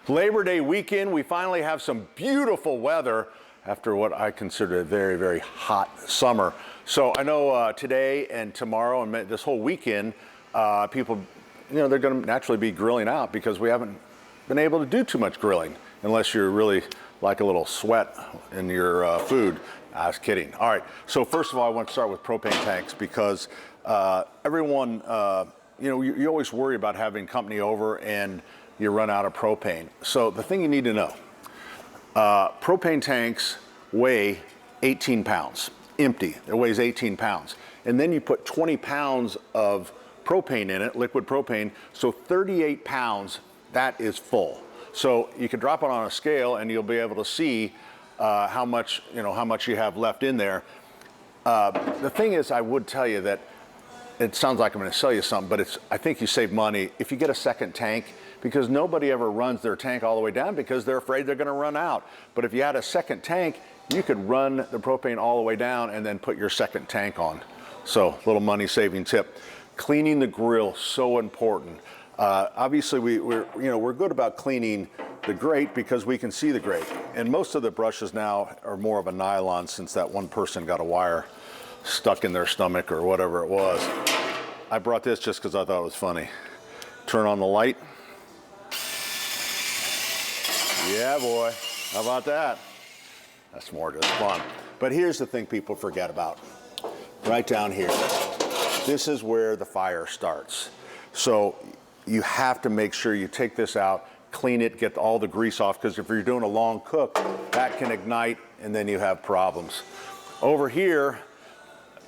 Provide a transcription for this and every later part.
Labor Day weekend, we finally have some beautiful weather after what I consider a very, very hot summer. So I know today and tomorrow and this whole weekend, people, they're going to naturally be grilling out because we haven't been able to do too much grilling unless you're really like a little sweat in your food. I was kidding. All right. So first of all, I want to start with propane tanks because everyone, you always worry about having company over and you run out of propane. So the thing you need to know, propane tanks weigh 18 pounds, empty. It weighs 18 pounds. And then you put 20 pounds of propane in it, liquid propane, so 38 pounds, that is full. So you can drop it on a scale and you'll be able to see how much you have left in there. The thing is, I would tell you that it sounds like I'm going to sell you something, but I think you save money if you get a second tank, because nobody ever runs their tank all the way down because they're afraid they're going to run out. But if you had a second tank, you could run the propane all the way down and then put your second tank on. So, little money saving tip. Cleaning the grill, so important. Obviously, we're good about cleaning the grate because we can see the grate. And most of the brushes now are more of a nylon since that one person got a wire stuck in their stomach or whatever it was. I brought this just because I thought it was funny. Turn on the light. Yeah, boy. How about that? That's more just fun. But here's the thing people forget about. Right down here. This is where the fire starts. So you have to make sure you take this out, clean it, get all the grease off, because if you're doing a long cook, that can ignite and then you have problems. Over here,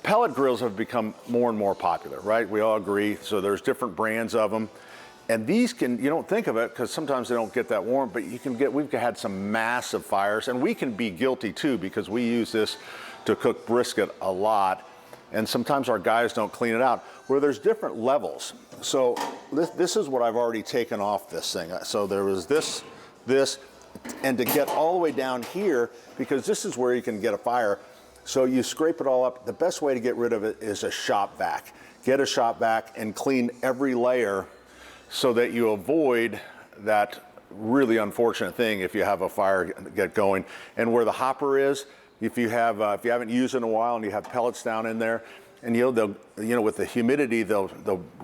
pellet grills have become more and more popular, right? We all agree. So there's different brands of them. And these you don't think of it because sometimes they don't get that warm, but we've had some massive fires, and we can be guilty too because we use this to cook brisket a lot. And sometimes our guys don't clean it out, where there's different levels. So this is what I've already taken off this thing. So there was this, and to get all the way down here, because this is where you can get a fire. So you scrape it all up. The best way to get rid of it is a shop vac. Get a shop vac and clean every layer so that you avoid that really unfortunate thing if you have a fire get going. And where the hopper is, if you haven't used it in a while and you have pellets down in there, and with the humidity, they'll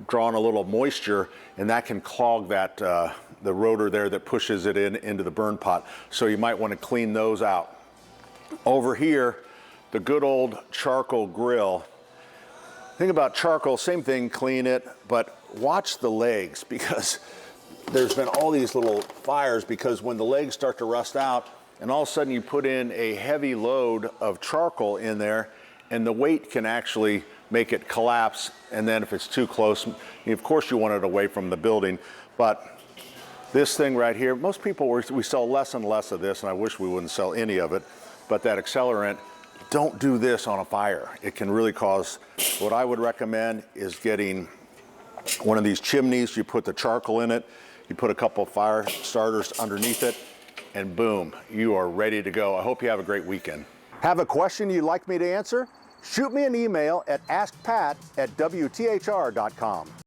draw in a little moisture, and that can clog that the rotor there that pushes it into the burn pot. So you might want to clean those out. Over here, the good old charcoal grill. Think about charcoal, same thing, clean it, but watch the legs, because there's been all these little fires because when the legs start to rust out and all of a sudden you put in a heavy load of charcoal in there, and the weight can actually make it collapse, and then if it's too close, of course you want it away from the building. But this thing right here, most people, we sell less and less of this, and I wish we wouldn't sell any of it, but that accelerant, don't do this on a fire. It can really cause, what I would recommend is getting one of these chimneys. You put the charcoal in it, you put a couple of fire starters underneath it, and boom, you are ready to go. I hope you have a great weekend. Have a question you'd like me to answer? Shoot me an email at askpat@wthr.com.